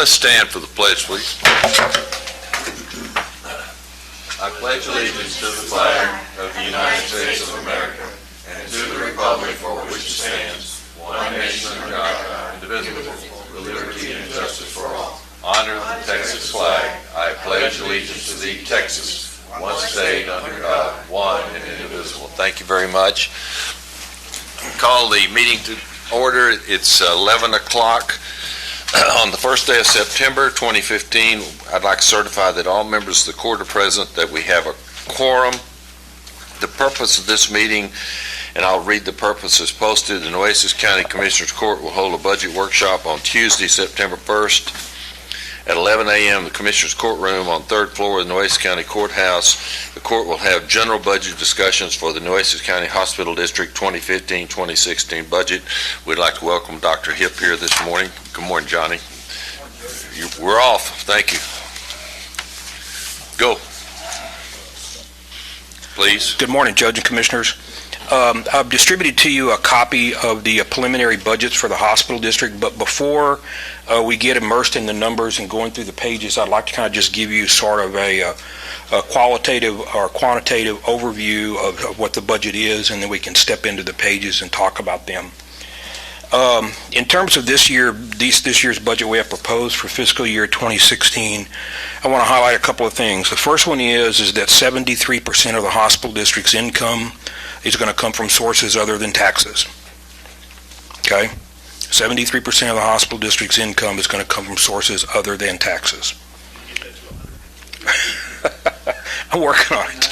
Let's stand for the pledge, please. I pledge allegiance to the flag of the United States of America and to the republic for which it stands, one nation under God, indivisible, with liberty and justice for all. Honor the Texas flag. I pledge allegiance to thee, Texas, one state under God, one and indivisible. Thank you very much. Call the meeting to order. It's 11 o'clock. On the first day of September 2015, I'd like to certify that all members of the court are present, that we have a quorum. The purpose of this meeting, and I'll read the purpose as posted. The Nueces County Commissioners Court will hold a budget workshop on Tuesday, September 1st at 11 a.m. in the Commissioners Courtroom on 3rd floor of the Nueces County Courthouse. The court will have general budget discussions for the Nueces County Hospital District 2015-2016 budget. We'd like to welcome Dr. Hipp here this morning. Good morning, Johnny. We're off. Thank you. Go. Please. Good morning, Judge and Commissioners. I've distributed to you a copy of the preliminary budgets for the hospital district, but before we get immersed in the numbers and going through the pages, I'd like to kind of just give you sort of a qualitative or quantitative overview of what the budget is, and then we can step into the pages and talk about them. In terms of this year's budget we have proposed for fiscal year 2016, I want to highlight a couple of things. The first one is that 73% of the hospital district's income is going to come from sources other than taxes. Okay? 73% of the hospital district's income is going to come from sources other than taxes. I'm working on it.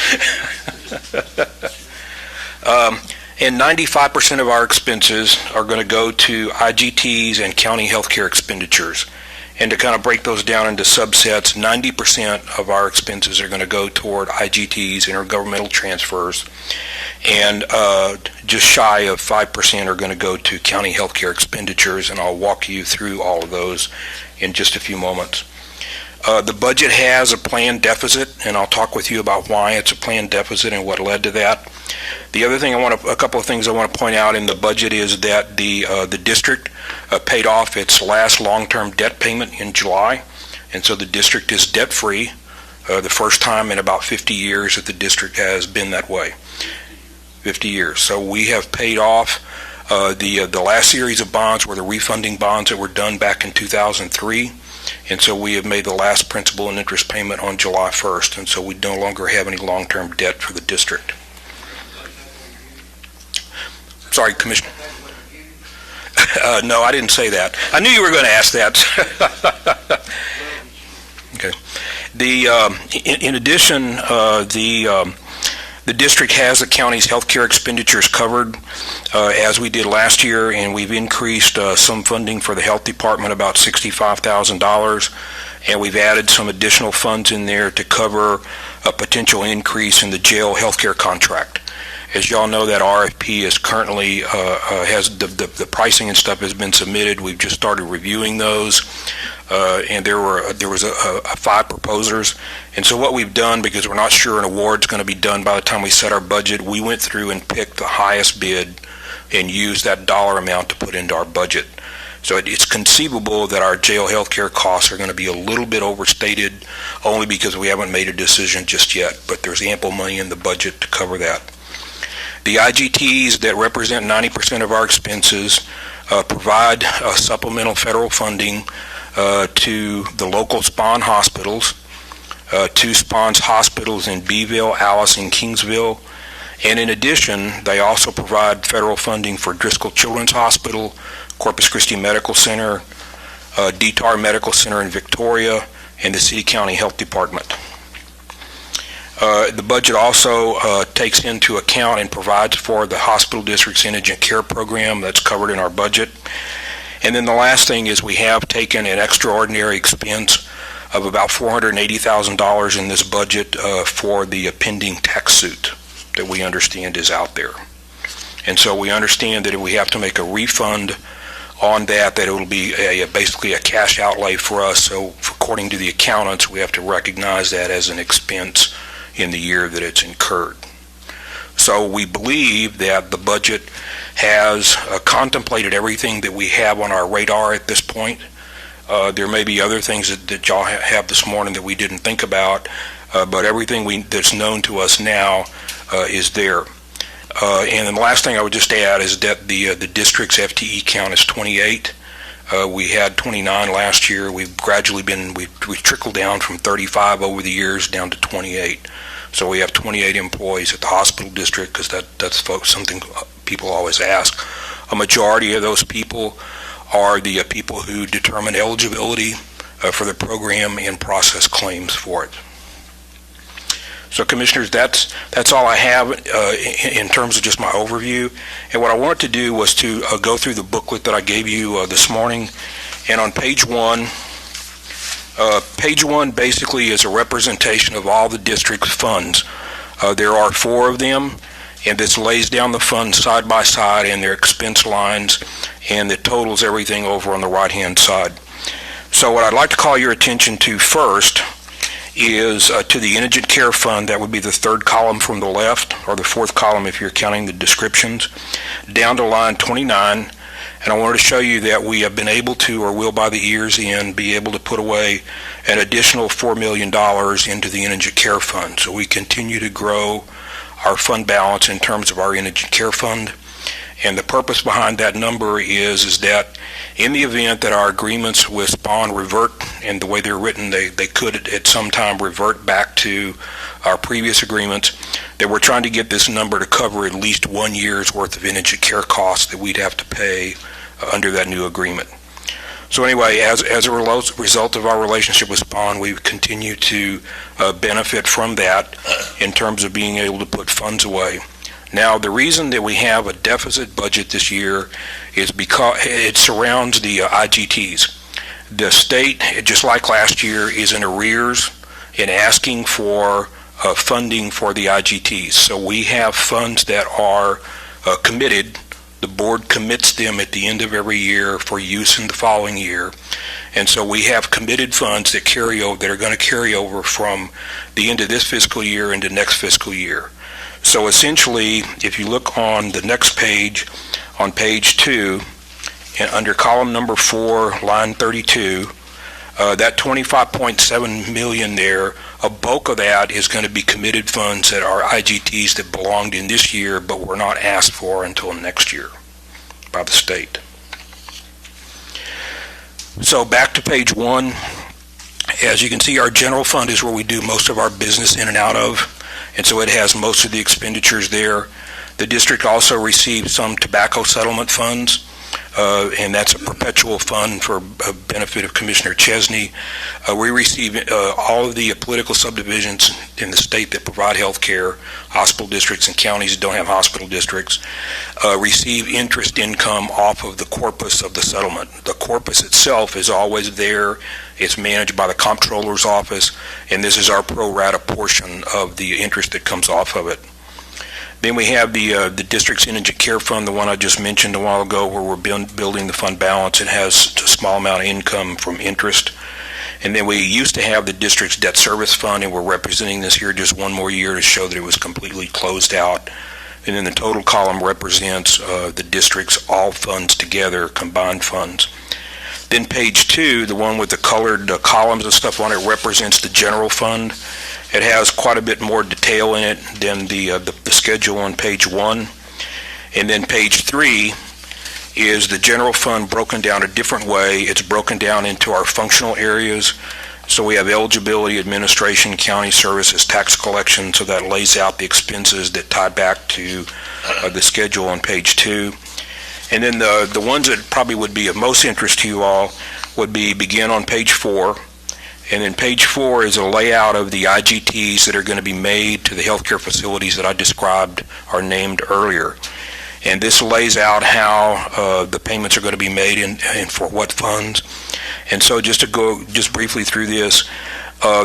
And 95% of our expenses are going to go to IGTs and county healthcare expenditures. And to kind of break those down into subsets, 90% of our expenses are going to go toward IGTs, intergovernmental transfers, and just shy of 5% are going to go to county healthcare expenditures, and I'll walk you through all of those in just a few moments. The budget has a planned deficit, and I'll talk with you about why it's a planned deficit and what led to that. The other thing a couple of things I want to point out in the budget is that the district paid off its last long-term debt payment in July, and so the district is debt-free, the first time in about 50 years that the district has been that way. 50 years. So we have paid off the last series of bonds were the refunding bonds that were done back in 2003, and so we have made the last principal and interest payment on July 1st, and so we no longer have any long-term debt for the district. Sorry, Commissioner. No, I didn't say that. I knew you were going to ask that. Okay. In addition, the district has the county's healthcare expenditures covered as we did last year, and we've increased some funding for the health department, about $65,000, and we've added some additional funds in there to cover a potential increase in the jail healthcare contract. As y'all know, that RFP is currently has the pricing and stuff has been submitted. We've just started reviewing those, and there was 5 proposers. And so what we've done, because we're not sure an award's going to be done by the time we set our budget, we went through and picked the highest bid and used that dollar amount to put into our budget. So it's conceivable that our jail healthcare costs are going to be a little bit overstated, only because we haven't made a decision just yet. But there's ample money in the budget to cover that. The IGTs that represent 90% of our expenses provide supplemental federal funding to the local SPON hospitals, 2 SPON's hospitals in Beeville, Alice, and Kingsville. And in addition, they also provide federal funding for Driscoll Children's Hospital, Corpus Christi Medical Center, DTAR Medical Center in Victoria, and the City County Health Department. The budget also takes into account and provides for the hospital district's indigent care program that's covered in our budget. And then the last thing is we have taken an extraordinary expense of about $480,000 in this budget for the pending tax suit that we understand is out there. And so we understand that if we have to make a refund on that it will be basically a cash outlay for us. So according to the accountants, we have to recognize that as an expense in the year that it's incurred. So we believe that the budget has contemplated everything that we have on our radar at this point. There may be other things that y'all have this morning that we didn't think about, but everything that's known to us now is there. And then the last thing I would just add is that the district's FTE count is 28. We had 29 last year. We've gradually we've trickled down from 35 over the years down to 28. So we have 28 employees at the hospital district, because that's something people always ask. A majority of those people are the people who determine eligibility for the program and process claims for it. So, Commissioners, that's all I have in terms of just my overview. And what I wanted to do was to go through the booklet that I gave you this morning. And on page one basically is a representation of all the district's funds. There are 4 of them, and this lays down the funds side by side and their expense lines, and it totals everything over on the right-hand side. So what I'd like to call your attention to first is to the Indigent Care Fund. That would be the 3rd column from the left, or the 4th column if you're counting the descriptions, down to line 29. And I wanted to show you that we have been able to, or will by the year's end, be able to put away an additional $4 million into the Indigent Care Fund. So we continue to grow our fund balance in terms of our Indigent Care Fund. And the purpose behind that number is that in the event that our agreements with SPAWN revert, and the way they're written, they could at some time revert back to our previous agreements, that we're trying to get this number to cover at least 1 year's worth of indigent care costs that we'd have to pay under that new agreement. So anyway, as a result of our relationship with SPAWN, we continue to benefit from that in terms of being able to put funds away. Now, the reason that we have a deficit budget this year is because it surrounds the IGTs. The state, just like last year, is in arrears in asking for funding for the IGTs. So we have funds that are committed. The board commits them at the end of every year for use in the following year. And so we have committed funds that are going to carry over from the end of this fiscal year into next fiscal year. So essentially, if you look on the next page, on page 2, and under column number 4, line 32, that $25.7 million there, a bulk of that is going to be committed funds that are IGTs that belonged in this year but were not asked for until next year by the state. So back to page 1. As you can see, our general fund is where we do most of our business in and out of, and so it has most of the expenditures there. The district also receives some tobacco settlement funds, and that's a perpetual fund for benefit of Commissioner Chesney. We receive all of the political subdivisions in the state that provide health care, hospital districts and counties that don't have hospital districts, receive interest income off of the corpus of the settlement. The corpus itself is always there. It's managed by the comptroller's office, and this is our pro rata portion of the interest that comes off of it. Then we have the district's Indigent Care Fund, the one I just mentioned a while ago, where we're building the fund balance. It has a small amount of income from interest. And then we used to have the district's Debt Service Fund, and we're representing this here just one more year to show that it was completely closed out. And then the total column represents the district's all funds together, combined funds. Then page 2, the one with the colored columns and stuff on it, represents the general fund. It has quite a bit more detail in it than the schedule on page 1. And then page 3 is the general fund broken down a different way. It's broken down into our functional areas. So we have eligibility, administration, county services, tax collection, so that lays out the expenses that tie back to the schedule on page 2. And then the ones that probably would be of most interest to you all would begin on page 4. And then page 4 is a layout of the IGTs that are going to be made to the healthcare facilities that I described are named earlier. And this lays out how the payments are going to be made and for what funds. And so just to go just briefly through this,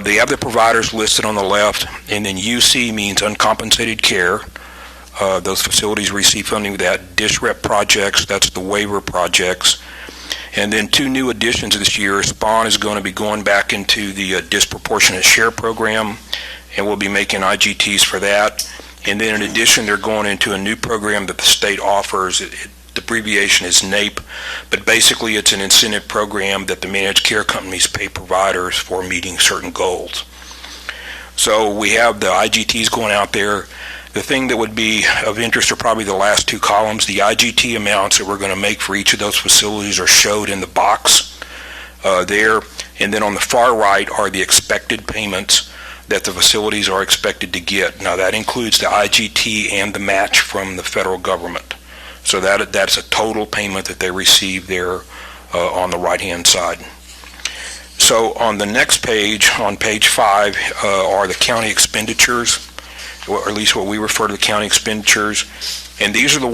they have the providers listed on the left, and then UC means uncompensated care. Those facilities receive funding with that. DSREP projects, that's the waiver projects. And then 2 new additions this year. SPAWN is going to be going back into the disproportionate share program, and we'll be making IGTs for that. And then in addition, they're going into a new program that the state offers. the abbreviation is NAPE, but basically it's an incentive program that the managed care companies pay providers for meeting certain goals. So we have the IGTs going out there. The thing that would be of interest are probably the last two columns. The IGT amounts that we're going to make for each of those facilities are showed in the box there. And then on the far right are the expected payments that the facilities are expected to get. Now that includes the IGT and the match from the federal government. So that's a total payment that they receive there on the right-hand side. So on the next page, on page 5, are the county expenditures, or at least what we refer to the county expenditures. And these are the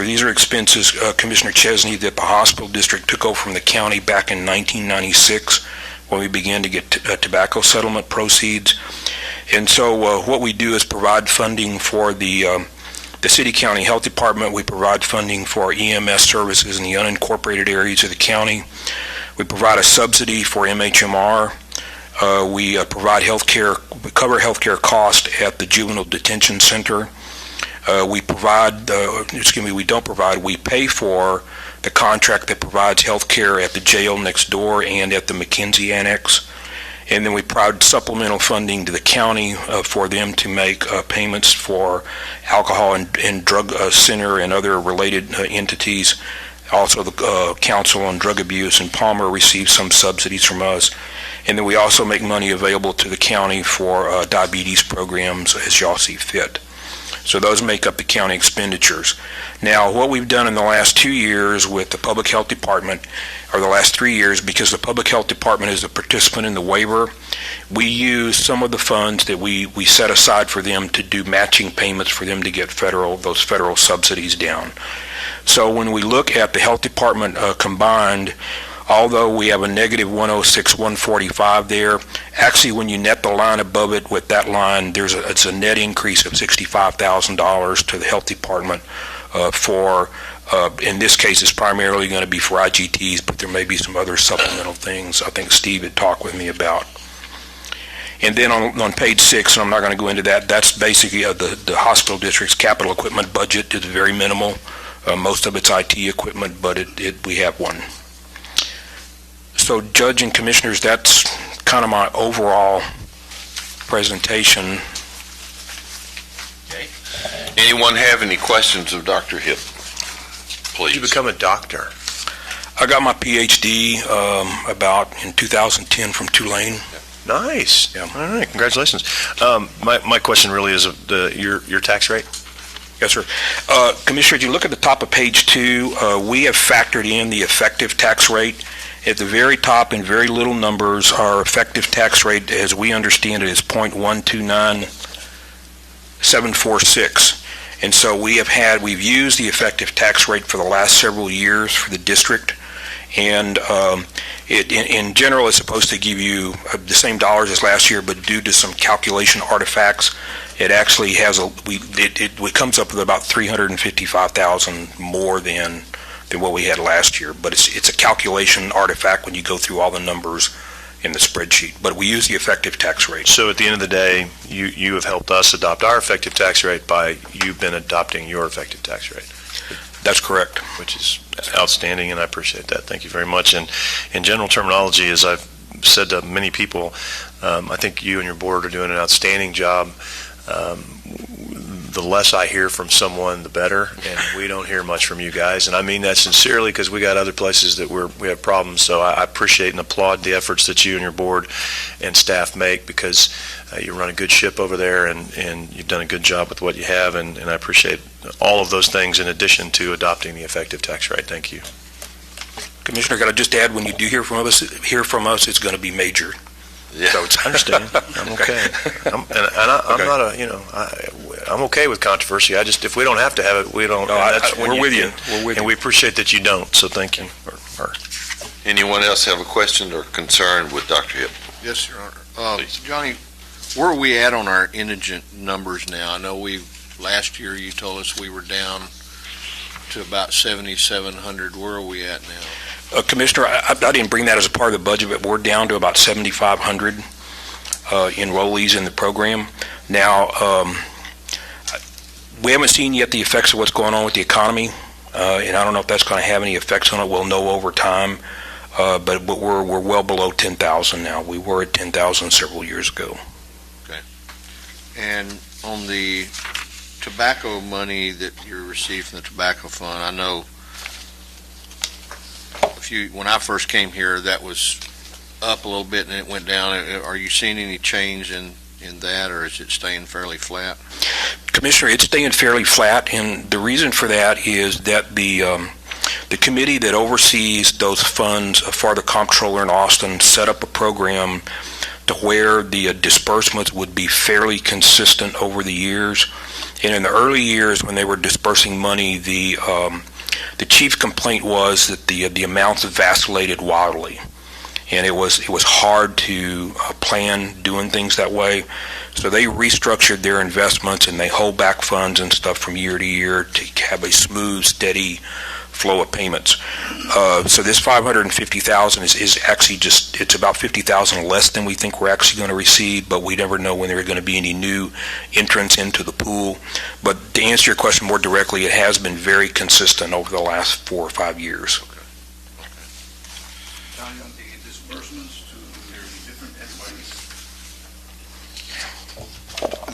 these are expenses, Commissioner Chesney, that the hospital district took over from the county back in 1996 when we began to get tobacco settlement proceeds. And so what we do is provide funding for the city county health department. We provide funding for EMS services in the unincorporated areas of the county. We provide a subsidy for MHMR. We provide we cover healthcare costs at the juvenile detention center. We pay for the contract that provides healthcare at the jail next door and at the McKenzie Annex. And then we provide supplemental funding to the county for them to make payments for alcohol and drug center and other related entities. Also, the Council on Drug Abuse in Palmer receives some subsidies from us. And then we also make money available to the county for diabetes programs as y'all see fit. So those make up the county expenditures. Now, what we've done in the last 2 years with the Public Health Department, or the last 3 years, because the Public Health Department is a participant in the waiver, we use some of the funds that we set aside for them to do matching payments for them to get those federal subsidies down. So when we look at the Health Department combined, although we have a negative 106,145 there, actually when you net the line above it with that line, it's a net increase of $65,000 to the Health Department in this case, it's primarily going to be for IGTs, but there may be some other supplemental things I think Steve had talked with me about. And then on page 6, and I'm not going to go into that, that's basically the hospital district's capital equipment budget is very minimal. Most of it's IT equipment, but we have one. So, Judge and Commissioners, that's kind of my overall presentation. Okay. Anyone have any questions of Dr. Hipp? Please. Did you become a doctor? I got my PhD about in 2010 from Tulane. Nice. Yeah. All right. Congratulations. My question really is your tax rate. Yes, sir. Commissioner, if you look at the top of page 2, we have factored in the effective tax rate. At the very top, in very little numbers, our effective tax rate, as we understand it, is 0.129746. And so we've used the effective tax rate for the last several years for the district. And in general, it's supposed to give you the same dollars as last year, but due to some calculation artifacts, it actually has it comes up with about $355,000 more than what we had last year. But it's a calculation artifact when you go through all the numbers in the spreadsheet. But we use the effective tax rate. So at the end of the day, you have helped us adopt our effective tax rate by you've been adopting your effective tax rate. That's correct. Which is outstanding, and I appreciate that. Thank you very much. And in general terminology, as I've said to many people, I think you and your board are doing an outstanding job. The less I hear from someone, the better, and we don't hear much from you guys. And I mean that sincerely because we got other places that we have problems. So I appreciate and applaud the efforts that you and your board and staff make because you run a good ship over there, and you've done a good job with what you have, and I appreciate all of those things in addition to adopting the effective tax rate. Thank you. Commissioner, can I just add, when you do hear from us, it's going to be major. Yeah. So I understand. I'm okay. I'm okay with controversy. If we don't have to have it, we don't. We're with you. And we appreciate that you don't. So thank you. Anyone else have a question or concern with Dr. Hipp? Yes, Your Honor. Johnny, where are we at on our indigent numbers now? I know last year you told us we were down to about 7,700. Where are we at now? Commissioner, I didn't bring that as a part of the budget, but we're down to about 7,500 enrollees in the program. Now, we haven't seen yet the effects of what's going on with the economy and I don't know if that's going to have any effects on it. We'll know over time, but we're well below 10,000 now. We were at 10,000 several years ago. And on the tobacco money that you received from the tobacco fund, I know when I first came here, that was up a little bit and it went down. Are you seeing any change in that, or is it staying fairly flat? Commissioner, it's staying fairly flat, and the reason for that is that the committee that oversees those funds for the comptroller in Austin set up a program to where the disbursements would be fairly consistent over the years. And in the early years when they were dispersing money, the chief complaint was that the amounts vacillated wildly, and it was hard to plan doing things that way. So they restructured their investments and they hold back funds and stuff from year to year to have a smooth, steady flow of payments. So this $550,000 is actually it's about $50,000 less than we think we're actually going to receive, but we never know when there are going to be any new entrants into the pool. But to answer your question more directly, it has been very consistent over the last 4 or 5 years. Johnny, on the disbursements to the different entities.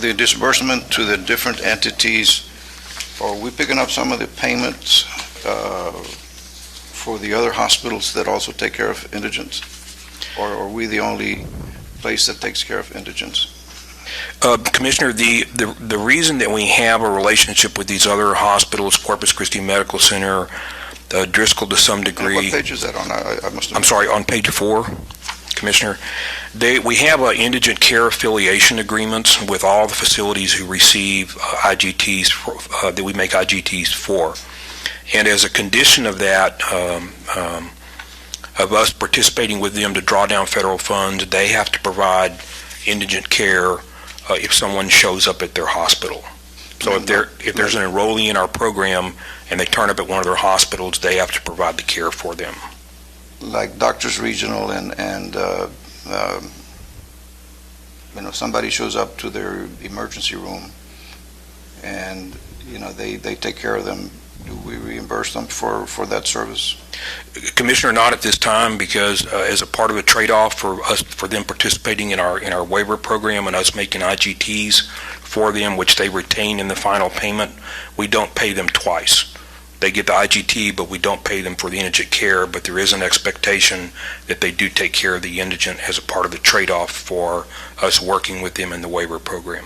The disbursement to the different entities, are we picking up some of the payments for the other hospitals that also take care of indigents? Or are we the only place that takes care of indigents? Commissioner, the reason that we have a relationship with these other hospitals, Corpus Christi Medical Center, Driscoll to some degree. And what page is that on? I must have... I'm sorry, on page 4, Commissioner. We have indigent care affiliation agreements with all the facilities who receive IGTs that we make IGTs for. And as a condition of that, of us participating with them to draw down federal funds, they have to provide indigent care if someone shows up at their hospital. So if there's an enrollee in our program and they turn up at one of their hospitals, they have to provide the care for them. Like Doctors Regional and somebody shows up to their emergency room and, they take care of them. Do we reimburse them for that service? Commissioner, not at this time, because as a part of the trade-off for them participating in our waiver program and us making IGTs for them, which they retain in the final payment, we don't pay them twice. They get the IGT, but we don't pay them for the indigent care, but there is an expectation that they do take care of the indigent as a part of the trade-off for us working with them in the waiver program.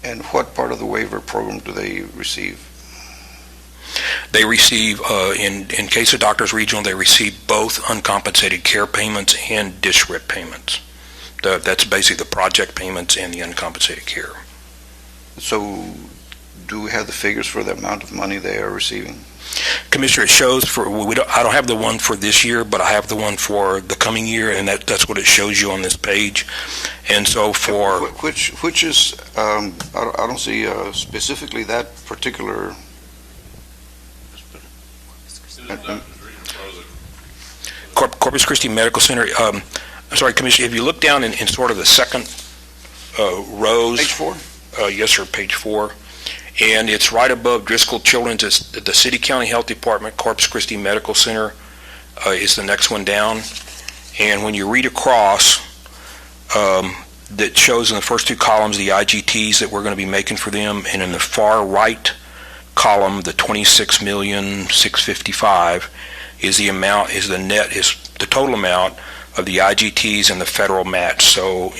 And what part of the waiver program do they receive? They receive, in case of Doctors Regional, they receive both uncompensated care payments and DSRIP payments. That's basically the project payments and the uncompensated care. So do we have the figures for the amount of money they are receiving? Commissioner, it shows I don't have the one for this year, but I have the one for the coming year, and that's what it shows you on this page. And so for... Which is, I don't see specifically that particular... Corpus Christi Medical Center. I'm sorry, Commissioner, if you look down in sort of the second rows. Page 4? Yes, sir, page 4. And it's right above Driscoll Children's. It's the City County Health Department, Corpus Christi Medical Center is the next one down. And when you read across, that shows in the first 2 columns the IGTs that we're going to be making for them, and in the far right column, the $26,655,000 is the amount, is the total amount of the IGTs and the federal match. So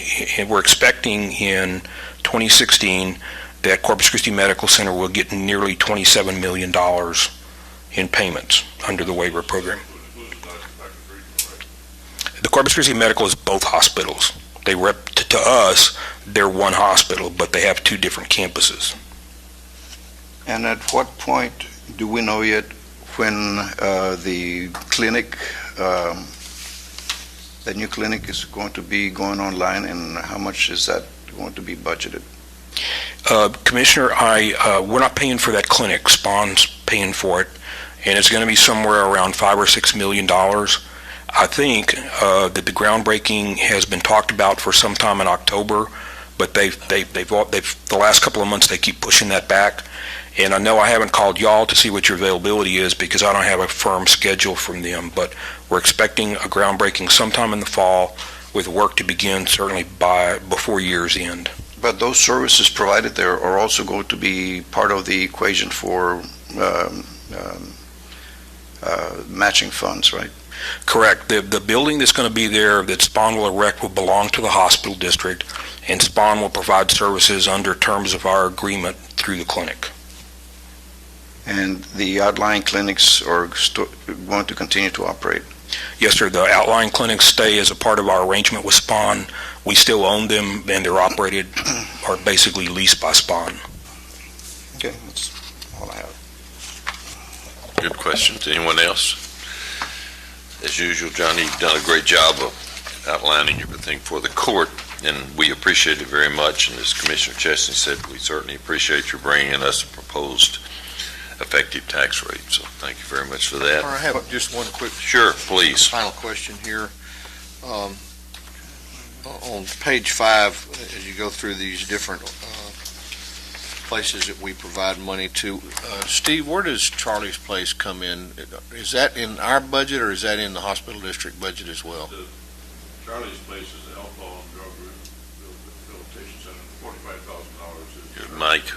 we're expecting in 2016 that Corpus Christi Medical Center will get nearly $27 million in payments under the waiver program. The Corpus Christi Medical is both hospitals. They to us, they're one hospital, but they have 2 different campuses. And at what point do we know yet when the clinic, the new clinic is going to be going online, and how much is that going to be budgeted? Commissioner, we're not paying for that clinic. Spawn's paying for it, and it's going to be somewhere around $5 or $6 million. I think that the groundbreaking has been talked about for some time in October, but they've the last couple of months they keep pushing that back. And I know I haven't called y'all to see what your availability is because I don't have a firm schedule from them, but we're expecting a groundbreaking sometime in the fall with work to begin certainly before year's end. But those services provided there are also going to be part of the equation for matching funds, right? Correct. The building that's going to be there that Spawn will erect will belong to the hospital district, and Spawn will provide services under terms of our agreement through the clinic. And the outlying clinics are going to continue to operate. Yes, sir. The outlying clinics stay as a part of our arrangement with Spawn. We still own them, and they're operated or basically leased by Spawn. Okay, that's all I have. Good questions. Anyone else? As usual, Johnny, you've done a great job of outlining everything for the court, and we appreciate it very much. And as Commissioner Chesney said, we certainly appreciate you bringing us a proposed effective tax rate. So thank you very much for that. I have just one quick Sure, please. final question here. On page 5, as you go through these different places that we provide money to, Steve, where does Charlie's Place come in? Is that in our budget, or is that in the hospital district budget as well? Charlie's Place is the alcohol and drug rehabilitation center. $45,000 is. Good, Mike.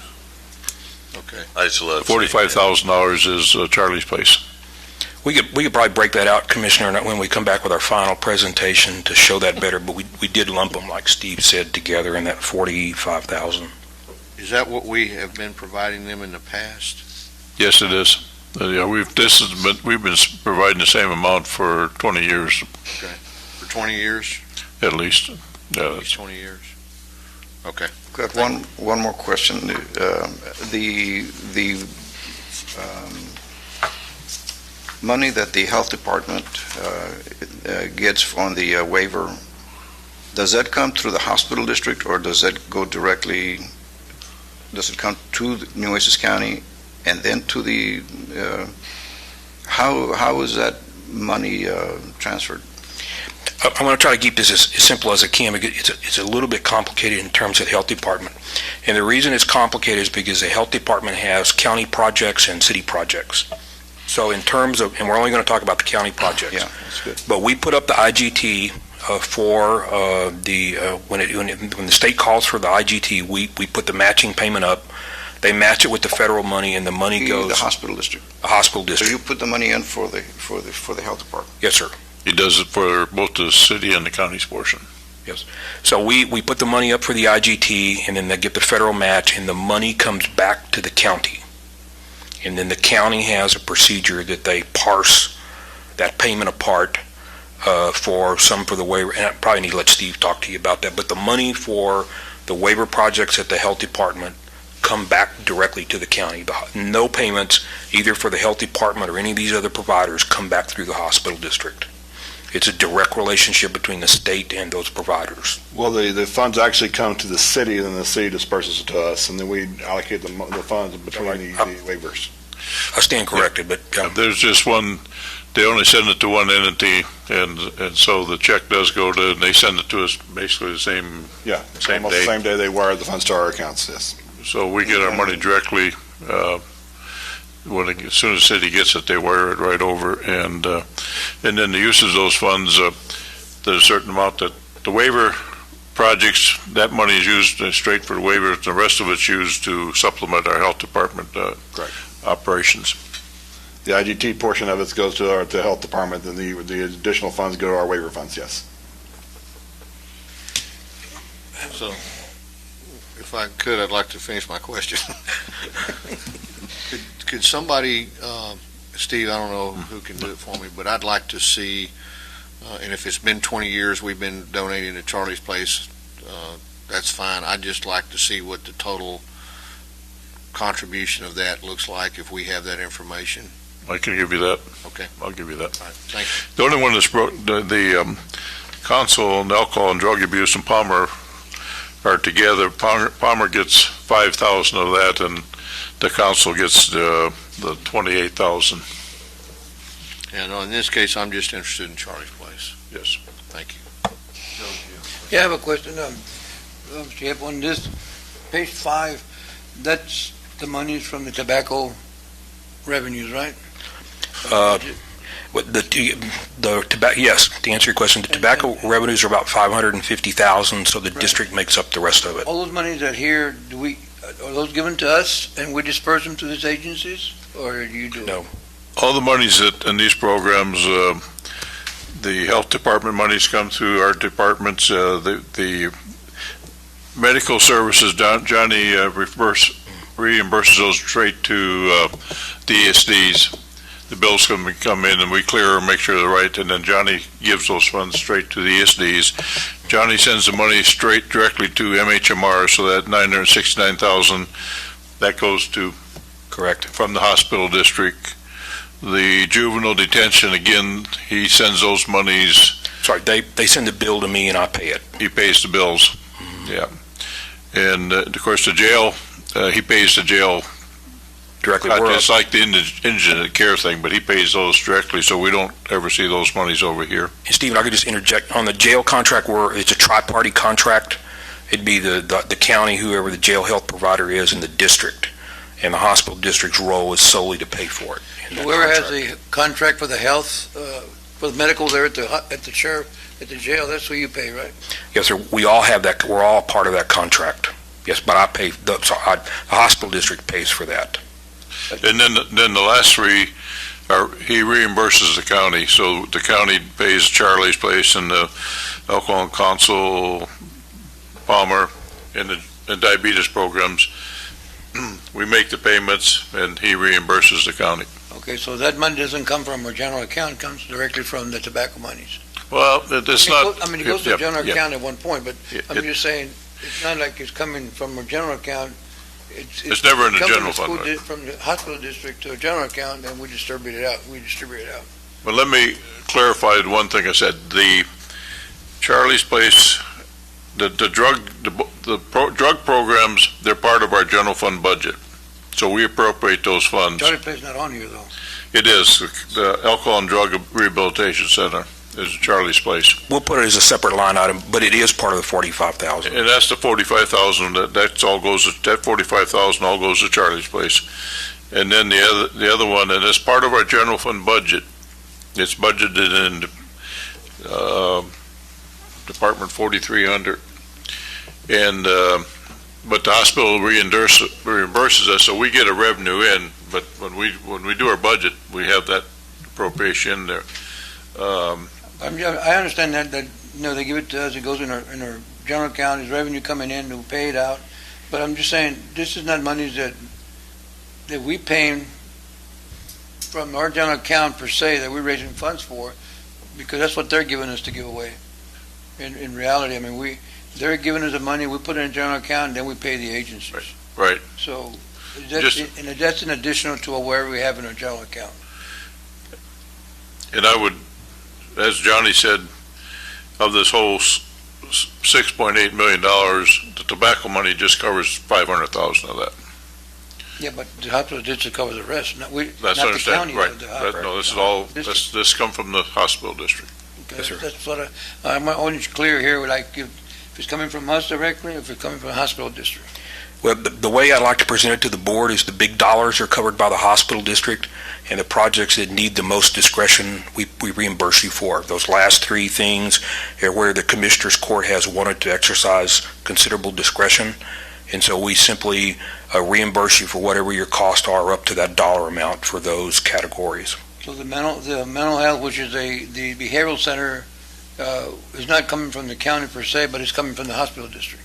Okay. I just love seeing that. $45,000 is Charlie's Place. We could probably break that out, Commissioner, when we come back with our final presentation to show that better, but we did lump them, like Steve said, together in that $45,000. Is that what we have been providing them in the past? Yes, it is. Yeah, we've been providing the same amount for 20 years For 20 years? at least. Yeah, At least 20 years? Okay. Got one more question. The money that the health department gets on the waiver, does that come through the hospital district, or does that go directly? Does it come to New Oasis County and then to the? How is that money transferred? I'm going to try to keep this as simple as I can, because it's a little bit complicated in terms of the health department. And the reason it's complicated is because the health department has county projects and city projects. So in terms of, and we're only going to talk about the county projects. Yeah, that's good. But we put up the IGT for when the state calls for the IGT, we put the matching payment up. They match it with the federal money, and the money goes The hospital district. the hospital So district. you put the money in for the health department. Yes, sir. He does it for both the city and the county's portion. So we put the money up for the IGT, and then they get the federal match, and the money comes back to the county. And then the county has a procedure that they parse that payment apart for the waiver. And I probably need to let Steve talk to you about that. But the money for the waiver projects at the health department come back directly to the county. No payments, either for the health department or any of these other providers, come back through the hospital district. It's a direct relationship between the state and those providers. Well, the funds actually come to the city, and then the city disperses it to us, and then we allocate the funds between the waivers. I stand corrected, but There's just one, they only send it to one entity, and so the check does go to, and they send it to us basically the same, Yeah, Same almost day. the same day they wire the funds to our accounts, yes. so we get our money directly. As soon as the city gets it, they wire it right over, and then the use of those funds, there's a certain amount that the waiver projects, that money is used straight for the waivers, the rest of it's used to supplement our health department Correct. operations. The IGT portion of it goes to our health department, and the additional funds go to our waiver funds, yes. So, if I could, I'd like to finish my question. Could somebody, Steve, I don't know who can do it for me, but I'd like to see, and if it's been 20 years we've been donating to Charlie's Place, that's fine. I'd just like to see what the total contribution of that looks like if we have that information. I can give you that. Okay. I'll give you that. All right, thank you. The only one that's the council on alcohol and drug abuse and Palmer are together. Palmer gets 5,000 of that, and the council gets the 28,000. And in this case, I'm just interested in Charlie's Place. Yes. Thank you. Yeah, I have a question. Chip, on this page 5, that's the monies from the tobacco revenues, right? Yes, to answer your question, the tobacco revenues are about $550,000, so the district makes up the rest of it. All those monies that here, are those given to us and we disperse them to these agencies, or do you do it? No. All the monies that, in these programs, the health department monies come through our departments, the medical services, Johnny reimburses those straight to the ESDs. The bills come in and we clear and make sure they're right, and then Johnny gives those funds straight to the ESDs. Johnny sends the money straight directly to MHMR, so that $969,000, that goes to, Correct. from the hospital district. The juvenile detention, again, he sends those monies, Sorry, they send the bill to me and I pay it. he pays the bills, yeah. And of course, the jail, he pays the jail. Directly. It's like the indigent care thing, but he pays those directly, so we don't ever see those monies over here. And Stephen, I could just interject, on the jail contract where it's a tri-party contract, it'd be the county, whoever the jail health provider is, and the district. And the hospital district's role is solely to pay for it. in that Whoever has contract. the contract for the health, for the medical there at the sheriff, at the jail, that's who you pay, right? Yes, sir, we all have that, we're all part of that contract. Yes, but I pay, the hospital district pays for that. And then the last three he reimburses the county, so the county pays Charlie's Place and the Alcohol and Council, Palmer, and the diabetes programs. We make the payments and he reimburses the county. Okay, so that money doesn't come from our general account, it comes directly from the tobacco monies. Well, it's not. I mean, it goes to the general yeah. account at one point, but Yeah, I'm just saying, it's not like it's coming from our general account. It's never in the coming general from fund, right? From the hospital district to a general account, and we distribute it out. But let me clarify one thing I said. The Charlie's Place, the drug programs, they're part of our general fund budget. So we appropriate those funds. Charlie Place not on here, though. It is. The Alcohol and Drug Rehabilitation Center is Charlie's Place. We'll put it as a separate line item, but it is part of the 45,000. And that's the 45,000, that all goes, that 45,000 all goes to Charlie's Place. And then the other one, and it's part of our general fund budget. It's budgeted in Department 4300. And, but the hospital reimburses us, so we get a revenue in, but when we do our budget, we have that appropriation in there. I understand that they give it to us, it goes in our general account, is revenue coming in, we pay it out. But I'm just saying, this is not monies that we paying from our general account per se, that we're raising funds for, because that's what they're giving us to give away. In reality, I mean, they're giving us the money, we put it in general account, and then we pay the agencies. Right. So, that's an additional to whatever we have in our general account. And I would, as Johnny said, of this whole $6.8 million, the tobacco money just covers 500,000 of that. Yeah, but the hospital district covers the rest, not the That's county. right. The hospital. No, this is all, this come from the hospital district. Okay, Yes, sir. that's what I'm only clear here, like if it's coming from us directly, if it's coming from the hospital district. Well, the way I like to present it to the board is the big dollars are covered by the hospital district, and the projects that need the most discretion, we reimburse you for. Those last three things are where the Commissioner's Court has wanted to exercise considerable discretion, and so we simply reimburse you for whatever your costs are up to that dollar amount for those categories. So the mental health, which is the behavioral center, is not coming from the county per se, but it's coming from the hospital district.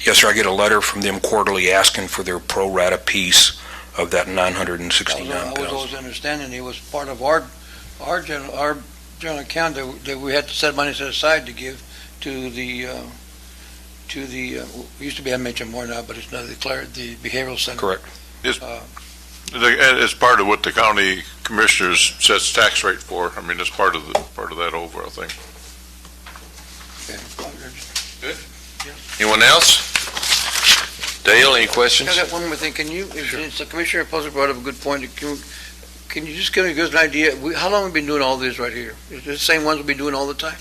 Yes, sir, I get a letter from them quarterly asking for their pro rata piece of that $969,000. I was always understanding it was part of our general account that we had to set money aside to give to the used to be MHMR now, but it's now declared the behavioral center. Correct. It's part of what the county commissioners sets tax rate for. I mean, it's part of that overall thing. Okay. Anyone else? Dale, any questions? I got one more thing. Can you, since the Commissioner Poser brought up a good point, can you just give us an idea, how long have we been doing all this right here? Is it the same ones we've been doing all the time?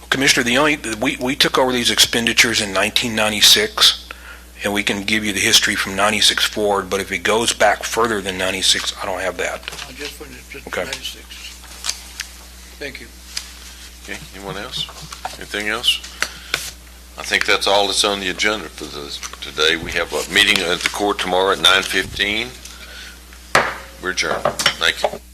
Commissioner, we took over these expenditures in 1996, and we can give you the history from 96 forward, but if it goes back further than 96, I don't have that. Just for just Okay. 96. Thank you. Okay, anyone else? Anything else? I think that's all that's on the agenda for today. We have a meeting at the court tomorrow at 9:15. We're adjourned. Thank you.